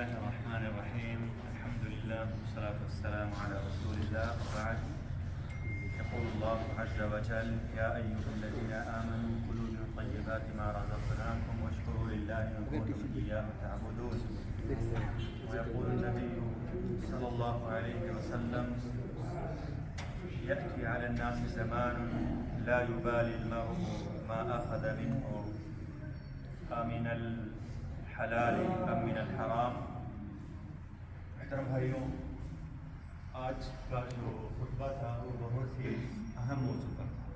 الله الرحمن الرحيم. الحمد لله والصلاة والسلام على رسول الله وبعد. يقول الله عز وجل: يا أيها الذين آمنوا كلوا من طيبات ما رزقناكم واشكروا لله إن كنتم إياه تعبدون. ويقول النبي صلى الله عليه وسلم: يأتي على الناس زمان لا يبالي المرء ما أخذ منه من الحلال أم من الحرام. محترم بھائیوں، آج کا جو خطبہ تھا وہ بہت ہی اہم موضوع پر تھا۔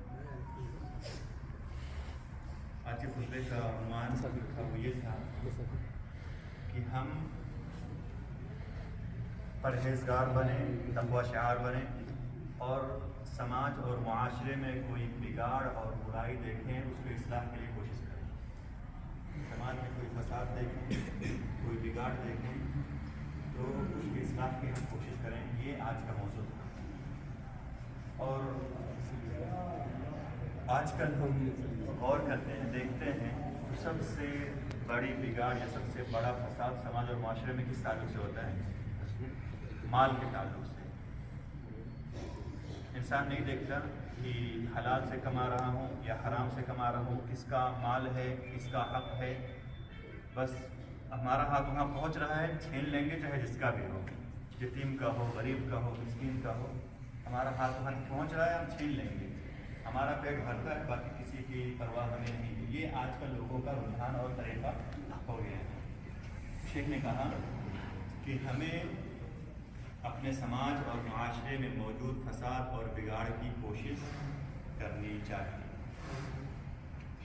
آج کے خطبے کا عنوان وہ یہ تھا کہ ہم پرہیزگار بنیں، تقوی شعار بنیں، اور سماج اور معاشرے میں کوئی بگاڑ اور برائی دیکھیں اس کو اصلاح کے لیے کوشش کریں۔ سماج میں کوئی فساد دیکھیں، کوئی بگاڑ دیکھیں تو اس کی اصلاح کی ہم کوشش کریں، یہ آج کا موضوع تھا۔ اور آج کل ہم غور کرتے ہیں، دیکھتے ہیں تو سب سے بڑی بگاڑ یا سب سے بڑا فساد سماج اور معاشرے میں کس تعلق سے ہوتا ہے؟ مال کے تعلق سے۔ انسان نہیں دیکھتا کہ حلال سے کما رہا ہوں یا حرام سے کما رہا ہوں، کس کا مال ہے، کس کا حق ہے، بس ہمارا ہاتھ وہاں پہنچ رہا ہے، چھین لیں گے چاہے جس کا بھی ہو، یتیم کا ہو، غریب کا ہو، مسکین کا ہو، ہمارا ہاتھ وہاں پہنچ رہا ہے، ہم چھین لیں گے، ہمارا پیٹ بھرتا ہے، باقی کسی کی پرواہ ہمیں نہیں ہے۔ یہ آج کل لوگوں کا رجحان اور طریقہ ہو گیا ہے۔ شیخ نے کہا کہ ہمیں اپنے سماج اور معاشرے میں موجود فساد اور بگاڑ کی کوشش کرنی چاہیے۔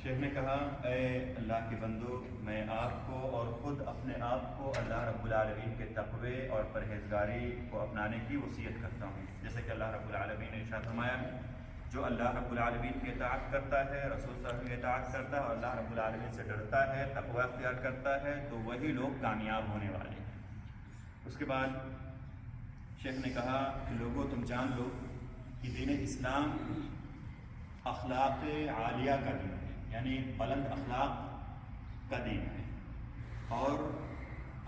شیخ نے کہا: اے اللہ کے بندو، میں آپ کو اور خود اپنے آپ کو اللہ رب العالمین کے تقوی اور پرہیزگاری کو اپنانے کی وصیت کرتا ہوں۔ جیسے کہ اللہ رب العالمین نے ارشاد فرمایا: جو اللہ رب العالمین کی اطاعت کرتا ہے، رسول صلی اللہ علیہ وسلم کی اطاعت کرتا ہے اور اللہ رب العالمین سے ڈرتا ہے، تقوی اختیار کرتا ہے، تو وہی لوگ کامیاب ہونے والے ہیں۔ اس کے بعد شیخ نے کہا کہ لوگوں، تم جان لو کہ دین اسلام اخلاق عالیہ کا دین ہے، یعنی بلند اخلاق کا دین ہے، اور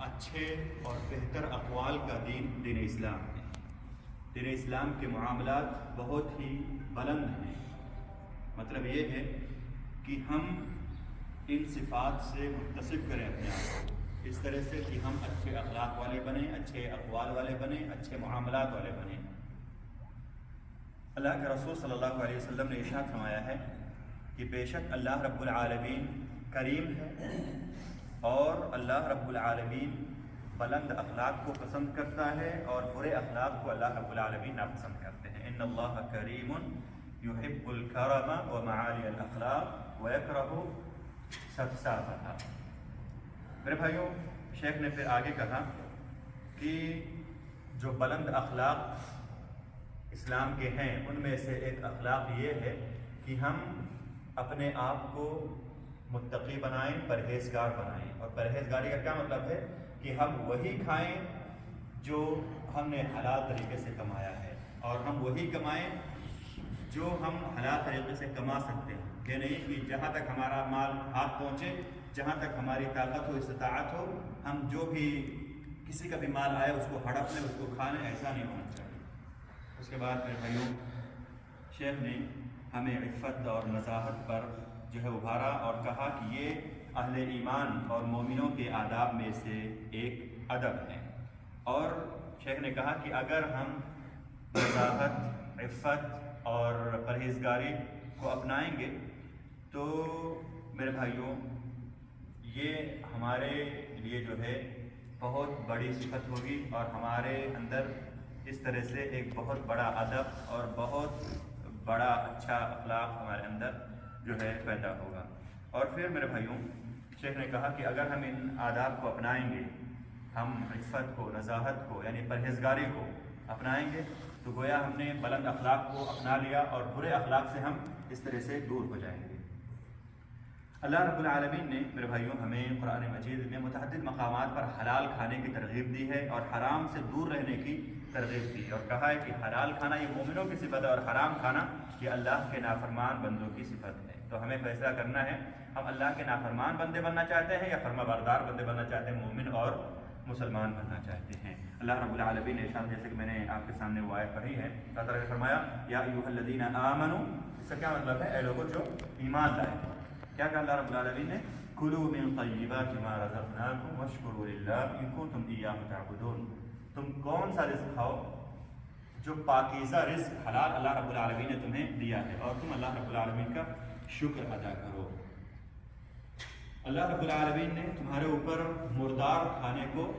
اچھے اور بہتر اقوال کا دین اسلام ہے۔ دین اسلام کے معاملات بہت ہی بلند ہیں۔ مطلب یہ ہے کہ ہم ان صفات سے متصف کریں اپنے آپ کو، اس طرح سے کہ ہم اچھے اخلاق والے بنیں، اچھے اقوال والے بنیں، اچھے معاملات والے بنیں۔ اللہ کے رسول صلی اللہ علیہ وسلم نے ارشاد فرمایا ہے کہ بے شک اللہ رب العالمین کریم ہے، اور اللہ رب العالمین بلند اخلاق کو پسند کرتا ہے، اور برے اخلاق کو اللہ رب العالمین ناپسند کرتے ہیں۔ ان اللہ کریم یحب الکرم ومعالی الاخلاق ویکرہ سفسافہ۔ میرے بھائیوں، شیخ نے پھر آگے کہا کہ جو بلند اخلاق اسلام کے ہیں ان میں سے ایک اخلاق یہ ہے کہ ہم اپنے آپ کو متقی بنائیں، پرہیزگار بنائیں۔ اور پرہیزگاری کا کیا مطلب ہے؟ کہ ہم وہی کھائیں جو ہم نے حلال طریقے سے کمایا ہے، اور ہم وہی کمائیں جو ہم حلال طریقے سے کما سکتے ہیں۔ یہ نہیں کہ جہاں تک ہمارا مال ہاتھ پہنچے، جہاں تک ہماری طاقت ہو، استطاعت ہو، ہم جو بھی کسی کا بھی مال آئے اس کو ہڑپ لیں، اس کو کھا لیں، ایسا نہیں ہونا چاہیے۔ اس کے بعد میرے بھائیوں، شیخ نے ہمیں عفت اور نزاہت پر جو ہے ابھارا اور کہا کہ یہ اہل ایمان اور مومنوں کے آداب میں سے ایک ادب ہے۔ اور شیخ نے کہا کہ اگر ہم نزاہت، عفت اور پرہیزگاری کو اپنائیں گے تو میرے بھائیوں یہ ہمارے لیے جو ہے بہت بڑی صفت ہوگی، اور ہمارے اندر اس طرح سے ایک بہت بڑا ادب اور بہت بڑا اچھا اخلاق ہمارے اندر جو ہے پیدا ہوگا۔ اور پھر میرے بھائیوں، شیخ نے کہا کہ اگر ہم ان آداب کو اپنائیں گے، ہم عفت کو، نزاہت کو یعنی پرہیزگاری کو اپنائیں گے، تو گویا ہم نے بلند اخلاق کو اپنا لیا، اور برے اخلاق سے ہم اس طرح سے دور ہو جائیں گے۔ اللہ رب العالمین نے میرے بھائیوں ہمیں قرآن مجید میں متعدد مقامات پر حلال کھانے کی ترغیب دی ہے، اور حرام سے دور رہنے کی ترغیب دی ہے، اور کہا ہے کہ حلال کھانا یہ مومنوں کی صفت ہے، اور حرام کھانا یہ اللہ کے نافرمان بندوں کی صفت ہے۔ تو ہمیں فیصلہ کرنا ہے، ہم اللہ کے نافرمان بندے بننا چاہتے ہیں یا فرما بردار بندے بننا چاہتے ہیں، مومن اور مسلمان بننا چاہتے ہیں۔ اللہ رب العالمین نے ارشاد، جیسے کہ میں نے آپ کے سامنے وہ آیت پڑھی ہے، اللہ تعالیٰ نے فرمایا یا ایھا الذین آمنوا، اس کا کیا مطلب ہے؟ اے لوگوں جو ایمان لائے۔ کیا کہا اللہ رب العالمین نے؟ کلوا من طیبات ما رزقناکم واشکروا للہ ان کنتم ایاہ تعبدون۔ تم کون سا رزق کھاؤ جو پاکیزہ رزق حلال اللہ رب العالمین نے تمہیں دیا ہے، اور تم اللہ رب العالمین کا شکر ادا کرو۔ اللہ رب العالمین نے تمہارے اوپر مردار کھانے کو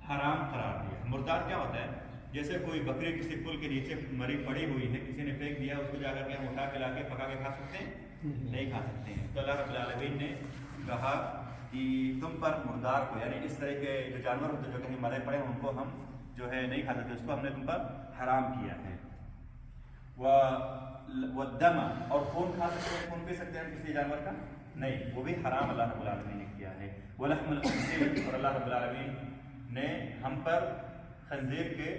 حرام قرار دیا۔ مردار کیا ہوتا ہے؟ جیسے کوئی بکری کسی پل کے نیچے مری پڑی ہوئی ہے، کسی نے پھینک دیا، اس کو جا کر کے ہم اٹھا کے لا کے پکا کے کھا سکتے ہیں؟ نہیں کھا سکتے ہیں۔ تو اللہ رب العالمین نے کہا کہ تم پر مردار کو، یعنی اس طرح کے جو جانور ہوتے جو کہیں مرے پڑے ہیں، ان کو ہم جو ہے نہیں کھا سکتے، اس کو ہم نے تم پر حرام کیا ہے۔ والدم، اور خون کھا سکتے ہیں، خون پی سکتے ہیں کسی جانور کا؟ نہیں، وہ بھی حرام اللہ رب العالمین نے کیا ہے۔ ولحم الخنزیر، اور اللہ رب العالمین نے ہم پر خنزیر کے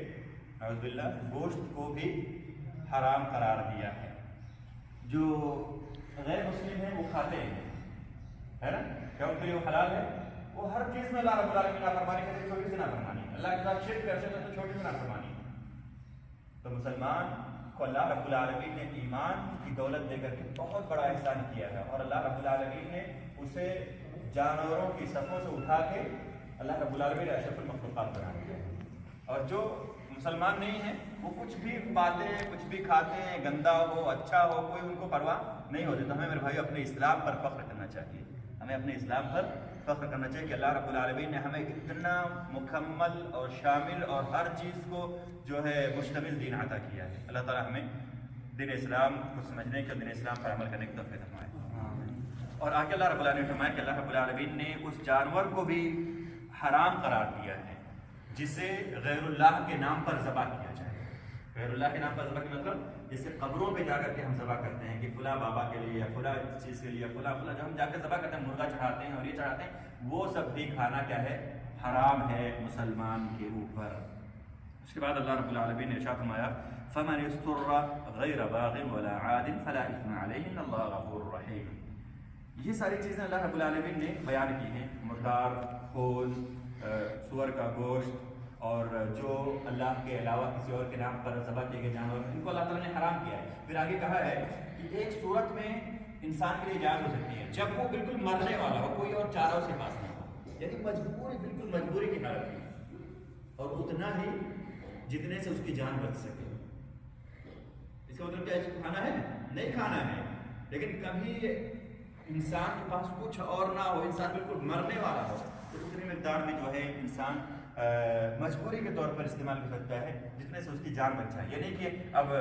نعوذ باللہ گوشت کو بھی حرام قرار دیا ہے۔ جو غیر مسلم ہیں وہ کھاتے ہیں، ہے نا، کیا ان کے لیے وہ حلال ہے؟ وہ ہر چیز میں اللہ رب العالمین نافرمانی کرتے، چھوٹی سی نافرمانی، اللہ کے ساتھ شرک کرتے تو چھوٹی سی نافرمانی۔ تو مسلمان کو اللہ رب العالمین نے ایمان کی دولت دے کر کے بہت بڑا احسان کیا ہے، اور اللہ رب العالمین نے اسے جانوروں کی صفوں سے اٹھا کے اللہ رب العالمین نے اشرف المخلوقات بنا دیا ہے۔ اور جو مسلمان نہیں ہیں وہ کچھ بھی پاتے ہیں، کچھ بھی کھاتے ہیں، گندا ہو اچھا ہو، کوئی ان کو پرواہ نہیں ہوتی۔ تو ہمیں میرے بھائی اپنے اسلام پر فخر کرنا چاہیے، ہمیں اپنے اسلام پر فخر کرنا چاہیے کہ اللہ رب العالمین نے ہمیں اتنا مکمل اور شامل اور ہر چیز کو جو ہے مشتمل دین عطا کیا ہے۔ اللہ تعالیٰ ہمیں دین اسلام کو سمجھنے کے، دین اسلام پر عمل کرنے کی توفیق فرمائے۔ اور آگے اللہ رب العالمین نے فرمایا کہ اللہ رب العالمین نے اس جانور کو بھی حرام قرار دیا ہے جسے غیر اللہ کے نام پر ذبح کیا جائے۔ غیر اللہ کے نام پر ذبح کا مطلب جیسے قبروں پہ جا کر کے ہم ذبح کرتے ہیں کہ فلاں بابا کے لیے یا فلاں چیز کے لیے فلاں جو ہم جا کے ذبح کرتے ہیں، مرغا چڑھاتے ہیں اور یہ چڑھاتے ہیں، وہ سب بھی کھانا کیا ہے؟ حرام ہے مسلمان کے اوپر۔ اس کے بعد اللہ رب العالمین نے ارشاد فرمایا فَمَنِ اضْطُرَّ غَيْرَ بَاغٍ وَلَا عَادٍ فَلَا إِثْمَ عَلَيْهِ إِنَّ اللَّهَ غَفُورٌ رَحِيمٌ۔ یہ ساری چیزیں اللہ رب العالمین نے بیان کی ہیں، مردار، خون، سور کا گوشت، اور جو اللہ کے علاوہ کسی اور کے نام پر ذبح کیے گئے جانور، ان کو اللہ تعالیٰ نے حرام کیا ہے۔ پھر آگے کہا ہے کہ ایک صورت میں انسان کے لیے جائز ہو سکتی ہے، جب وہ بالکل مرنے والا ہو، کوئی اور چارہ اس کے پاس نہیں ہو، یعنی مجبوری، بالکل مجبوری کی حالت میں، اور اتنا ہی جتنے سے اس کی جان بچ سکے۔ اس کا مطلب کیا ہے؟ کھانا ہے نہیں کھانا ہے، لیکن کبھی انسان کے پاس کچھ اور نہ ہو، انسان بالکل مرنے والا ہو، تو اتنی مقدار میں جو ہے انسان مجبوری کے طور پر استعمال کر سکتا ہے جتنے سے اس کی جان بچ جائے۔ یہ نہیں کہ اب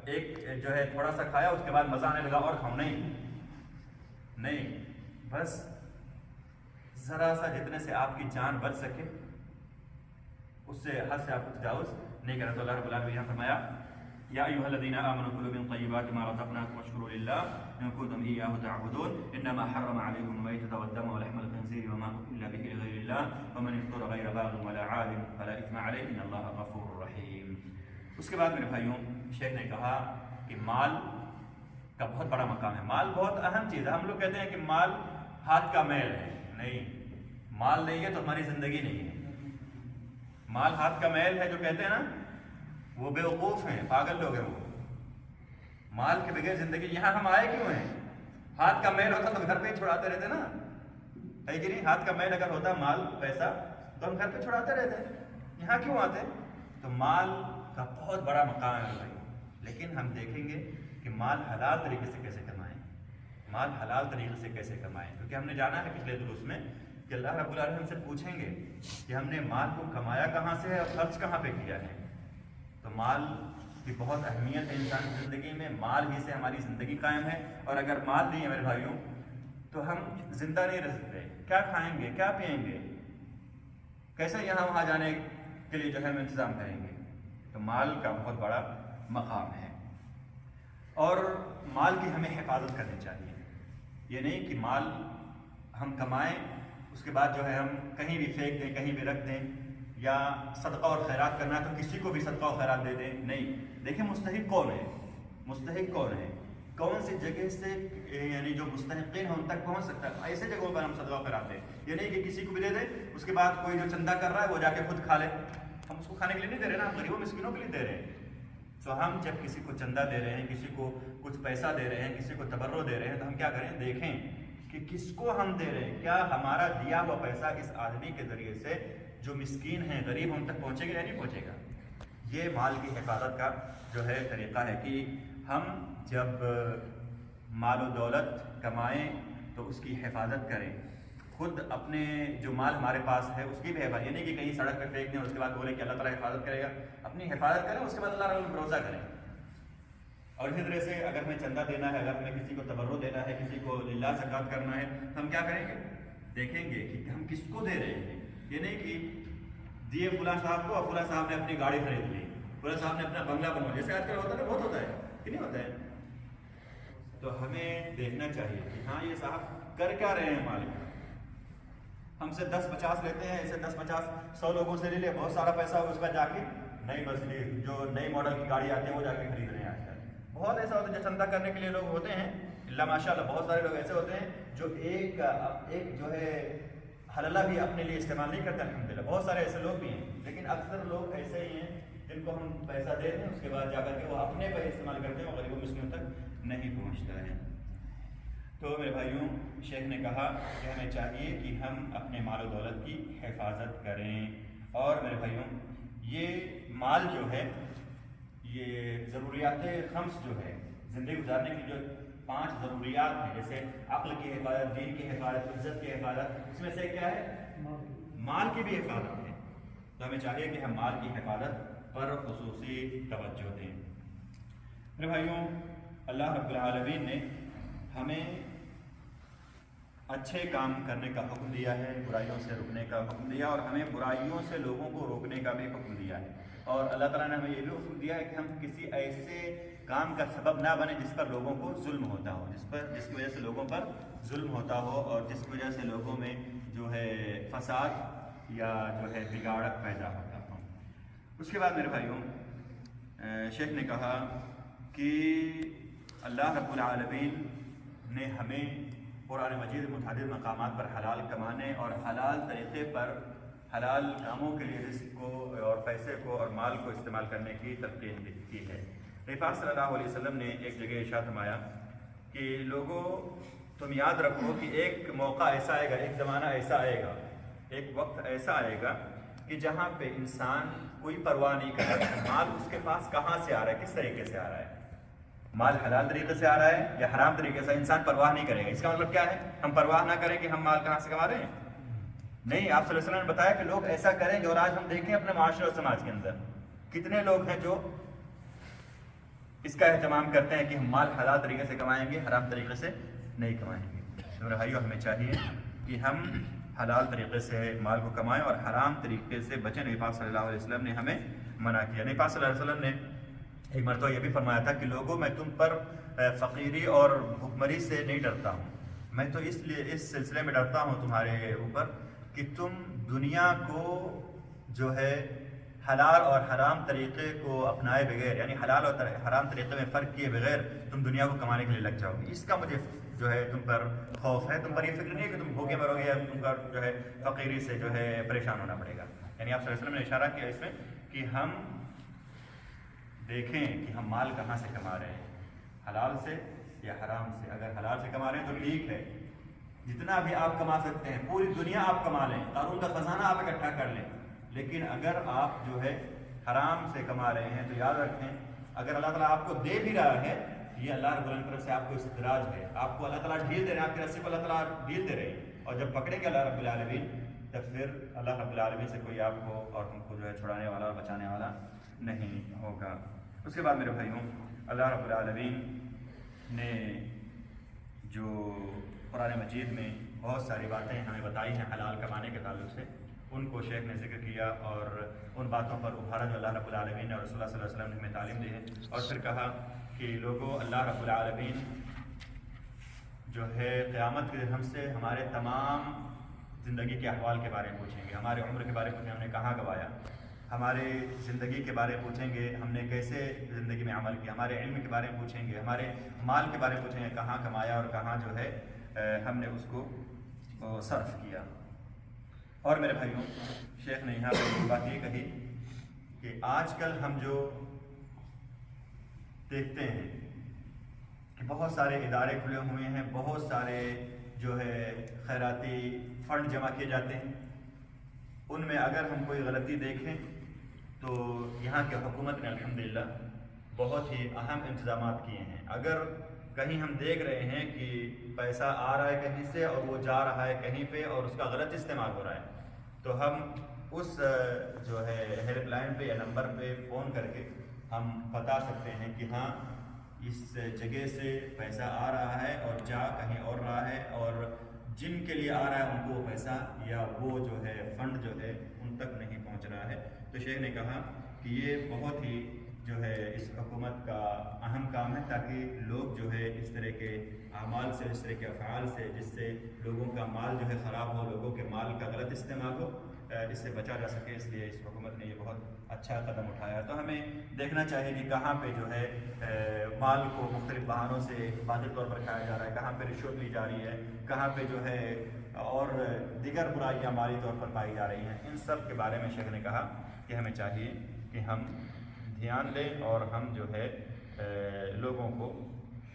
ایک جو ہے تھوڑا سا کھایا، اس کے بعد مزہ آنے لگا اور کھاؤں، نہیں، بس ذرا سا جتنے سے آپ کی جان بچ سکے، اس سے حد سے آپ کو تجاوز نہیں کرنا۔ تو اللہ رب العالمین نے فرمایا یا ایھا الذین آمنوا کلوا من طیبات ما رزقناکم واشکروا للہ ان کنتم ایاہ تعبدون انما حرم علیکم المیتۃ والدم ولحم الخنزیر وما اہل به لغیر اللہ ومن اضطر غیر باغ ولا عاد فلا اثم علیہ ان اللہ غفور رحیم۔ اس کے بعد میرے بھائیوں، شیخ نے کہا کہ مال کا بہت بڑا مقام ہے، مال بہت اہم چیز ہے۔ ہم لوگ کہتے ہیں کہ مال ہاتھ کا میل ہے، نہیں، مال نہیں ہے تو ہماری زندگی نہیں ہے۔ مال ہاتھ کا میل ہے جو کہتے ہیں نا، وہ بیوقوف ہیں، پاگل لوگ ہیں وہ۔ مال کے بغیر زندگی، یہاں ہم آئے کیوں ہیں؟ ہاتھ کا میل ہوتا تو گھر پہ ہی چھڑاتے رہتے نا، ہے کہ نہیں؟ ہاتھ کا میل اگر ہوتا، مال پیسہ، تو ہم گھر پہ چھڑاتے رہتے، یہاں کیوں آتے؟ تو مال کا بہت بڑا مقام ہے بھائی، لیکن ہم دیکھیں گے کہ مال حلال طریقے سے کیسے کمائیں، مال حلال طریقے سے کیسے کمائیں، کیونکہ ہم نے جانا ہے پچھلے دروس میں کہ اللہ رب العالمین ہم سے پوچھیں گے کہ ہم نے مال کو کمایا کہاں سے ہے اور خرچ کہاں پہ کیا ہے۔ تو مال کی بہت اہمیت ہے انسان کی زندگی میں، مال ہی سے ہماری زندگی قائم ہے، اور اگر مال نہیں ہے میرے بھائیوں تو ہم زندہ نہیں رہ سکتے۔ کیا کھائیں گے، کیا پئیں گے، کیسے یہاں وہاں جانے کے لیے جو ہے ہم انتظام کریں گے؟ تو مال کا بہت بڑا مقام ہے، اور مال کی ہمیں حفاظت کرنی چاہیے۔ یہ نہیں کہ مال ہم کمائیں، اس کے بعد جو ہے ہم کہیں بھی پھینک دیں، کہیں بھی رکھ دیں، یا صدقہ اور خیرات کرنا ہے تو کسی کو بھی صدقہ اور خیرات دے دیں، نہیں۔ دیکھیں مستحق کون ہے، مستحق کون ہے، کون سی جگہ سے یعنی جو مستحقین ہیں ان تک پہنچ سکتا ہے، ایسے جگہوں پر ہم صدقہ کراتے ہیں. یہ نہیں کہ کسی کو بھی دے دیں اس کے بعد کوئی جو چندہ کر رہا ہے وہ جا کے خود کھا لے. ہم اس کو کھانے کے لیے نہیں دے رہے نا، ہم غریبوں مسکینوں کے لیے دے رہے ہیں. تو ہم جب کسی کو چندہ دے رہے ہیں، کسی کو کچھ پیسہ دے رہے ہیں، کسی کو تبرع دے رہے ہیں، تو ہم کیا کریں؟ دیکھیں کہ کس کو ہم دے رہے ہیں. کیا ہمارا دیا ہوا پیسہ اس آدمی کے ذریعے سے جو مسکین ہیں، غریب، ان تک پہنچے گا یا نہیں پہنچے گا؟ یہ مال کی حفاظت کا جو ہے طریقہ ہے کہ ہم جب مال و دولت کمائیں تو اس کی حفاظت کریں. خود اپنے جو مال ہمارے پاس ہے اس کی بھی حفاظت، یہ نہیں کہ کہیں سڑک پہ پھینک دیں اس کے بعد بولیں کہ اللہ تعالیٰ حفاظت کرے گا. اپنی حفاظت کریں، اس کے بعد اللہ رب بھروسہ کریں. اور اسی طرح سے اگر ہمیں چندہ دینا ہے، اگر ہمیں کسی کو تبرع دینا ہے، کسی کو للہ زکوٰۃ کرنا ہے، تو ہم کیا کریں گے؟ دیکھیں گے کہ ہم کس کو دے رہے ہیں. یہ نہیں کہ دیے فلاں صاحب کو اور فلاں صاحب نے اپنی گاڑی خرید لی، فلاں صاحب نے اپنا بنگلہ بنوا، جیسے آج کل ہوتا ہے، بہت ہوتا ہے کہ نہیں ہوتا ہے. تو ہمیں دیکھنا چاہیے کہ ہاں یہ صاحب کر کیا رہے ہیں. مالک ہم سے 10-50 لیتے ہیں، ایسے 10-50 100 لوگوں سے لے لے، بہت سارا پیسہ ہو، اس کا جا کے نئی مرسیڈیز جو نئی ماڈل کی گاڑی آتی ہے وہ جا کے خرید رہے ہیں. آج کل بہت ایسا ہوتا ہے جو چندہ کرنے کے لیے لوگ ہوتے ہیں، اللہ ماشاء اللہ بہت سارے لوگ ایسے ہوتے ہیں جو ایک جو ہے حلالہ بھی اپنے لیے استعمال نہیں کرتے. الحمدللہ بہت سارے ایسے لوگ بھی ہیں، لیکن اکثر لوگ ایسے ہی ہیں جن کو ہم پیسہ دے دیں، اس کے بعد جا کر کے وہ اپنے پیسے استعمال کرتے ہیں، وہ غریبوں مسکینوں تک نہیں پہنچتا ہے. تو میرے بھائیوں، شیخ نے کہا کہ ہمیں چاہیے کہ ہم اپنے مال و دولت کی حفاظت کریں. اور میرے بھائیوں، یہ مال جو ہے، یہ ضروریات خمس جو ہے، زندگی گزارنے کی جو 5 ضروریات ہیں، جیسے عقل کی حفاظت، دین کی حفاظت، عزت کی حفاظت، اس میں سے کیا ہے؟ مال کی بھی حفاظت ہے. تو ہمیں چاہیے کہ ہم مال کی حفاظت پر خصوصی توجہ دیں. میرے بھائیوں، اللہ رب العالمین نے ہمیں اچھے کام کرنے کا حکم دیا ہے، برائیوں سے رکنے کا حکم دیا، اور ہمیں برائیوں سے لوگوں کو روکنے کا بھی حکم دیا ہے. اور اللہ تعالیٰ نے ہمیں یہ بھی حکم دیا ہے کہ ہم کسی ایسے کام کا سبب نہ بنے جس پر لوگوں کو ظلم ہوتا ہو، جس کی وجہ سے لوگوں پر ظلم ہوتا ہو، اور جس کی وجہ سے لوگوں میں جو ہے فساد یا جو ہے بگاڑ پیدا ہوتا ہو. اس کے بعد میرے بھائیوں، شیخ نے کہا کہ اللہ رب العالمین نے ہمیں قرآن مجید متعدد مقامات پر حلال کمانے اور حلال طریقے پر حلال کاموں کے لیے رزق کو اور پیسے کو اور مال کو استعمال کرنے کی تلقین کی ہے. نبی پاک صلی اللہ علیہ وسلم نے ایک جگہ ارشاد فرمایا کہ لوگوں، تم یاد رکھو کہ ایک موقع ایسا آئے گا، ایک زمانہ ایسا آئے گا، ایک وقت ایسا آئے گا کہ جہاں پہ انسان کوئی پرواہ نہیں کرے گا مال اس کے پاس کہاں سے آ رہا ہے، کس طریقے سے آ رہا ہے. مال حلال طریقے سے آ رہا ہے یا حرام طریقے سے، انسان پرواہ نہیں کرے گا. اس کا مطلب کیا ہے؟ ہم پرواہ نہ کریں کہ ہم مال کہاں سے کما رہے ہیں؟ نہیں، آپ صلی اللہ علیہ وسلم نے بتایا کہ لوگ ایسا کریں گے. اور آج ہم دیکھیں اپنے معاشرے اور سماج کے اندر کتنے لوگ ہیں جو اس کا اہتمام کرتے ہیں کہ ہم مال حلال طریقے سے کمائیں گے، حرام طریقے سے نہیں کمائیں گے. تو میرے بھائیوں، ہمیں چاہیے کہ ہم حلال طریقے سے مال کو کمائیں اور حرام طریقے سے بچیں. نبی پاک صلی اللہ علیہ وسلم نے ہمیں منع کیا. نبی پاک صلی اللہ علیہ وسلم نے ایک مرتبہ یہ بھی فرمایا تھا کہ لوگوں، میں تم پر فقیری اور بھوکمری سے نہیں ڈرتا ہوں، میں تو اس لیے اس سلسلے میں ڈرتا ہوں تمہارے اوپر کہ تم دنیا کو جو ہے حلال اور حرام طریقے کو اپنائے بغیر، یعنی حلال اور حرام طریقے میں فرق کیے بغیر تم دنیا کو کمانے کے لیے لگ جاؤ گے. اس کا مجھے جو ہے تم پر خوف ہے. تم پر یہ فکر نہیں ہے کہ تم بھوکے مرو گے یا تم پر جو ہے فقیری سے جو ہے پریشان ہونا پڑے گا. یعنی آپ صلی اللہ علیہ وسلم نے اشارہ کیا اس میں کہ ہم دیکھیں کہ ہم مال کہاں سے کما رہے ہیں، حلال سے یا حرام سے. اگر حلال سے کما رہے ہیں تو ٹھیک ہے، جتنا بھی آپ کما سکتے ہیں پوری دنیا آپ کما لیں، قارون کا خزانہ آپ اکٹھا کر لیں. لیکن اگر آپ جو ہے حرام سے کما رہے ہیں تو یاد رکھیں، اگر اللہ تعالیٰ آپ کو دے بھی رہا ہے، یہ اللہ رب العالمین کی طرف سے آپ کو استدراج ہے. آپ کو اللہ تعالیٰ ڈھیل دے رہے ہیں، آپ کی رسی کو اللہ تعالیٰ ڈھیل دے رہے ہیں. اور جب پکڑیں گے اللہ رب العالمین تب پھر اللہ رب العالمین سے کوئی آپ کو اور ہم کو جو ہے چھڑانے والا اور بچانے والا نہیں ہوگا. اس کے بعد میرے بھائیوں، اللہ رب العالمین نے جو قرآن مجید میں بہت ساری باتیں ہمیں بتائی ہیں حلال کمانے کے تعلق سے، ان کو شیخ نے ذکر کیا اور ان باتوں پر ابھارا جو اللہ رب العالمین نے اور رسول اللہ صلی اللہ علیہ وسلم نے ہمیں تعلیم دی ہے. اور پھر کہا کہ لوگوں، اللہ رب العالمین جو ہے قیامت کے دن ہم سے ہمارے تمام زندگی کے احوال کے بارے میں پوچھیں گے، ہمارے عمر کے بارے میں پوچھیں، ہم نے کہاں گوایا، ہمارے زندگی کے بارے میں پوچھیں گے، ہم نے کیسے زندگی میں عمل کیا، ہمارے علم کے بارے میں پوچھیں گے، ہمارے مال کے بارے میں پوچھیں گے، کہاں کمایا اور کہاں جو ہے ہم نے اس کو صرف کیا۔ اور میرے بھائیوں، شیخ نے یہاں پہ بات یہ کہی کہ آج کل ہم جو دیکھتے ہیں کہ بہت سارے ادارے کھلے ہوئے ہیں، بہت سارے جو ہے خیراتی فنڈ جمع کیے جاتے ہیں، ان میں اگر ہم کوئی غلطی دیکھیں تو یہاں کے حکومت نے الحمدللہ بہت ہی اہم انتظامات کیے ہیں۔ اگر کہیں ہم دیکھ رہے ہیں کہ پیسہ آ رہا ہے کہیں سے اور وہ جا رہا ہے کہیں پہ اور اس کا غلط استعمال ہو رہا ہے، تو ہم اس جو ہے ہیلپ لائن پہ یا نمبر پہ فون کر کے ہم بتا سکتے ہیں کہ ہاں اس جگہ سے پیسہ آ رہا ہے اور جا کہیں اور رہا ہے، اور جن کے لیے آ رہا ہے ان کو وہ پیسہ یا وہ جو ہے فنڈ جو ہے ان تک نہیں پہنچ رہا ہے۔ تو شیخ نے کہا کہ یہ بہت ہی جو ہے اس حکومت کا اہم کام ہے، تاکہ لوگ جو ہے اس طرح کے اعمال سے، اس طرح کے افعال سے، جس سے لوگوں کا مال جو ہے خراب ہو، لوگوں کے مال کا غلط استعمال ہو، اس سے بچا جا سکے۔ اس لیے اس حکومت نے یہ بہت اچھا قدم اٹھایا۔ تو ہمیں دیکھنا چاہیے کہ کہاں پہ جو ہے مال کو مختلف بہانوں سے باطل طور پر کھایا جا رہا ہے، کہاں پہ رشوت لی جا رہی ہے، کہاں پہ جو ہے اور دیگر برائیاں مالی طور پر پائی جا رہی ہیں۔ ان سب کے بارے میں شیخ نے کہا کہ ہمیں چاہیے کہ ہم دھیان دیں اور ہم جو ہے لوگوں کو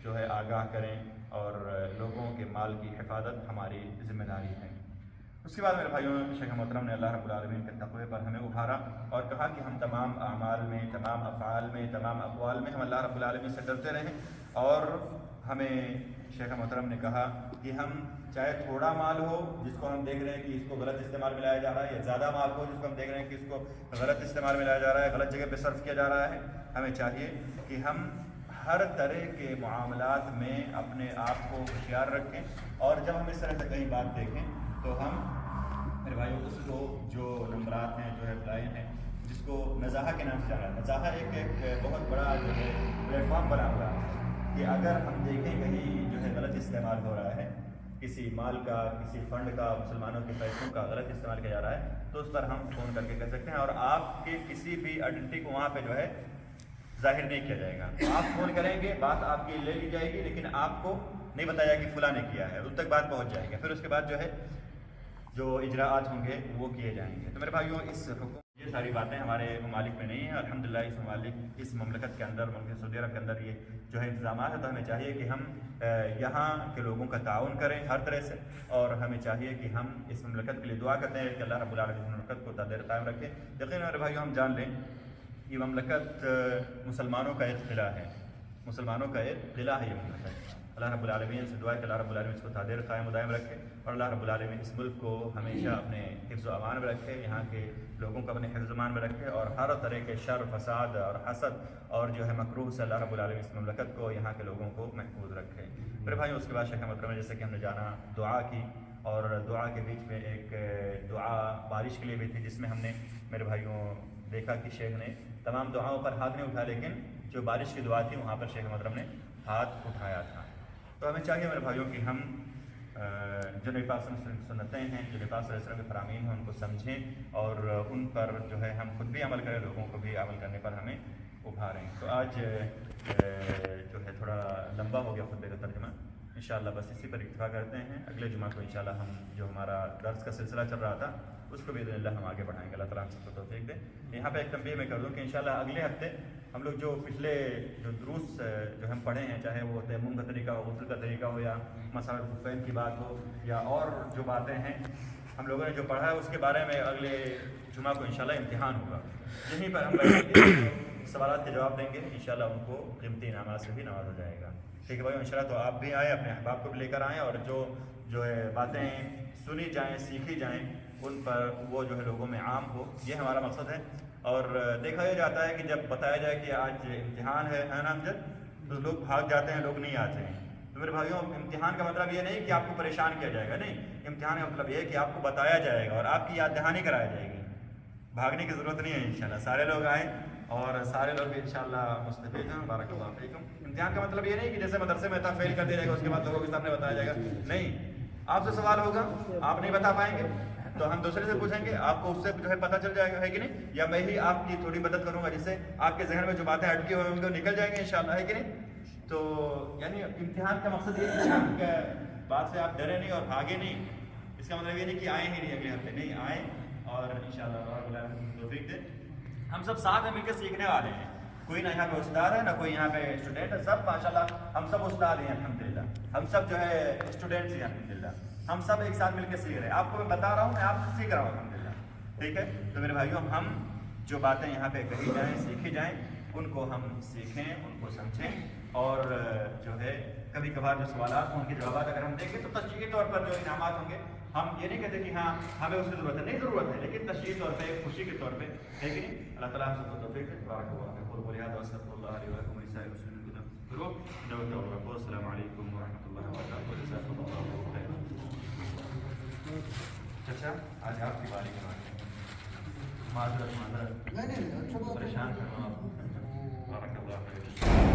جو ہے آگاہ کریں، اور لوگوں کے مال کی حفاظت ہماری ذمہ داری ہے۔ اس کے بعد میرے بھائیوں، شیخ محترم نے اللہ رب العالمین کے تقوی پر ہمیں ابھارا اور کہا کہ ہم تمام اعمال میں، تمام افعال میں، تمام اقوال میں ہم اللہ رب العالمین سے ڈرتے رہیں، اور ہمیں شیخ محترم نے کہا کہ ہم چاہے تھوڑا مال ہو جس کو ہم دیکھ رہے ہیں کہ اس کو غلط استعمال میں لایا جا رہا ہے، یا زیادہ مال ہو جس کو ہم دیکھ رہے ہیں کہ اس کو غلط استعمال میں لایا جا رہا ہے، غلط جگہ پہ صرف کیا جا رہا ہے، ہمیں چاہیے کہ ہم ہر طرح کے معاملات میں اپنے آپ کو ہوشیار رکھیں، اور جب ہم اس طرح سے کہیں بات دیکھیں تو ہم میرے بھائیوں اس کو جو نمبرات ہیں، جو ہیلپ لائن ہیں، جس کو نزاہا کے نام سے جانا ہے، نزاہا ایک بہت بڑا جو ہے پلیٹ فارم بنا ہوا ہے کہ اگر ہم دیکھیں کہیں جو ہے غلط استعمال ہو رہا ہے، کسی مال کا، کسی فنڈ کا، مسلمانوں کے پیسوں کا غلط استعمال کیا جا رہا ہے، تو اس پر ہم فون کر کے کہہ سکتے ہیں، اور آپ کے کسی بھی آئیڈینٹی کو وہاں پہ جو ہے ظاہر نہیں کیا جائے گا۔ آپ فون کریں گے، بات آپ کی لے لی جائے گی، لیکن آپ کو نہیں بتایا کہ فلاں نے کیا ہے، ان تک بات پہنچ جائے گی، پھر اس کے بعد جو ہے جو اجراءات ہوں گے وہ کیے جائیں گے۔ تو میرے بھائیوں، اس حکومت یہ ساری باتیں ہمارے ممالک میں نہیں ہیں، الحمدللہ اس ممالک، اس مملکت کے اندر، مملکت سعودی عرب کے اندر یہ جو ہے انتظامات ہیں، تو ہمیں چاہیے کہ ہم یہاں کے لوگوں کا تعاون کریں ہر طرح سے، اور ہمیں چاہیے کہ ہم اس مملکت کے لیے دعا کرتے ہیں کہ اللہ رب العالمین اس مملکت کو تا دیر قائم رکھے۔ یقیناً میرے بھائیوں، ہم جان لیں یہ مملکت مسلمانوں کا ایک قلعہ ہے، مسلمانوں کا ایک قلعہ ہے یہ مملکت۔ اللہ رب العالمین سے دعا ہے کہ اللہ رب العالمین اس کو تا دیر قائم و دائم رکھے، اور اللہ رب العالمین اس ملک کو ہمیشہ اپنے حفظ و امان میں رکھے، یہاں کے لوگوں کو اپنے حفظ و امان میں رکھے، اور ہر طرح کے شر، فساد اور حسد اور جو ہے مکروہ سے اللہ رب العالمین اس مملکت کو، یہاں کے لوگوں کو محفوظ رکھے۔ میرے بھائیوں، اس کے بعد شیخ محترم جیسے کہ ہم نے جانا دعا کی، اور دعا کے بیچ میں ایک دعا بارش کے لیے بھی تھی، جس میں ہم نے میرے بھائیوں دیکھا کہ شیخ نے تمام دعاؤں پر ہاتھ نہیں اٹھایا، لیکن جو بارش کی دعا تھی وہاں پر شیخ محترم نے ہاتھ اٹھایا تھا۔ تو ہمیں چاہیے میرے بھائیوں کہ ہم جو نبی پاک صلی اللہ علیہ وسلم کی سنتیں ہیں، جو نبی پاک صلی اللہ علیہ وسلم کے فرامین ہیں، ان کو سمجھیں، اور ان پر جو ہے ہم خود بھی عمل کریں، لوگوں کو بھی عمل کرنے پر ہمیں ابھاریں۔ تو آج جو ہے تھوڑا لمبا ہو گیا خطبے کا ترجمہ، انشاءاللہ بس اسی پر اکتفا کرتے ہیں۔ اگلے جمعہ کو انشاءاللہ ہم جو ہمارا درس کا سلسلہ چل رہا تھا اس کو بھی باذن اللہ ہم آگے بڑھائیں گے، اللہ تعالیٰ ہم سب کو توفیق دے۔ یہاں پہ ایک تنبیہ میں کر دوں کہ انشاءاللہ اگلے ہفتے ہم لوگ جو پچھلے جو دروس جو ہم پڑھے ہیں، چاہے وہ تیمم کا طریقہ ہو، غسل کا طریقہ ہو، یا مسائل الخفین کی بات ہو، یا اور جو باتیں ہیں ہم لوگوں نے جو پڑھا ہے، اس کے بارے میں اگلے جمعہ کو انشاءاللہ امتحان ہوگا، یہیں پر ہم بیٹھیں گے، سوالات کے جواب دیں گے، انشاءاللہ ان کو قیمتی انعامات سے بھی نوازا جائے گا۔ ٹھیک ہے بھائی، انشاءاللہ تو آپ بھی آئیں، اپنے احباب کو بھی لے کر آئیں، اور جو ہے باتیں سنی جائیں، سیکھی جائیں، ان پر وہ جو ہے لوگوں میں عام ہو، یہ ہمارا مقصد ہے۔ اور دیکھا یہ جاتا ہے کہ جب بتایا جائے کہ آج امتحان ہے نا امجد، تو لوگ بھاگ جاتے ہیں، لوگ نہیں آتے ہیں۔ تو میرے بھائیوں، امتحان کا مطلب یہ نہیں کہ آپ کو پریشان کیا جائے گا، نہیں، امتحان کا مطلب یہ ہے کہ آپ کو بتایا جائے گا اور آپ کی یاد دہانی کرائی جائے گی۔ بھاگنے کی ضرورت نہیں ہے، انشاءاللہ سارے لوگ آئیں اور سارے لوگ انشاءاللہ مستفید ہیں۔ بارک اللہ فیکم۔ امتحان کا مطلب یہ نہیں کہ جیسے مدرسے میں تھا فیل کر دیا جائے گا، اس کے بعد لوگوں کے سامنے بتایا جائے گا، نہیں، آپ سے سوال ہوگا، آپ نہیں بتا پائیں گے، تو ہم دوسرے سے پوچھیں گے، آپ کو اس سے جو ہے پتہ چل جائے گا، ہے کہ نہیں؟ یا میں ہی آپ کی تھوڑی مدد کروں گا جس سے آپ کے ذہن میں جو باتیں اٹکی ہوئی ہوں گی وہ نکل جائیں گے انشاءاللہ، ہے کہ نہیں؟ تو یعنی امتحان کا مقصد یہ ہے کہ بات سے آپ ڈرے نہیں اور بھاگے نہیں. اس کا مطلب یہ نہیں کہ آئیں ہی نہیں اگلے ہفتے، نہیں آئیں اور انشاءاللہ توفیق دے. ہم سب ساتھ میں مل کے سیکھنے والے ہیں. کوئی نہ یہاں پہ استاد ہے نہ کوئی یہاں پہ اسٹوڈنٹ ہے، سب ماشاءاللہ ہم سب استاد ہیں الحمدللہ، ہم سب جو ہے اسٹوڈنٹس ہیں الحمدللہ، ہم سب ایک ساتھ مل کے سیکھ رہے ہیں. آپ کو میں بتا رہا ہوں، میں آپ سے سیکھ رہا ہوں الحمدللہ. ٹھیک ہے؟ تو میرے بھائیوں، ہم جو باتیں یہاں پہ کہی جائیں، سیکھی جائیں، ان کو ہم سیکھیں، ان کو سمجھیں، اور جو ہے کبھی کبھار جو سوالات ہوں ان کے جوابات اگر ہم دیکھیں تو تشجیعی طور پر جو انعامات ہوں گے، ہم یہ نہیں کہتے کہ ہاں ہمیں اس کی ضرورت ہے، نہیں ضرورت ہے، لیکن تشجیعی طور پہ، خوشی کے طور پہ، ہے کہ نہیں؟ اللہ تعالیٰ ہم سب کو توفیق دے. بارک اللہ فیکم ولہذا واستغفر اللہ علی ولکم ولسائر المسلمین من كل ذنب انه هو الغفور. السلام علیکم ورحمۃ اللہ وبرکاتہ. جزاکم اللہ خیر. چچا آج آپ کی باری کا معذرت نہیں، پریشان کرنا آپ. بارک اللہ فیکم.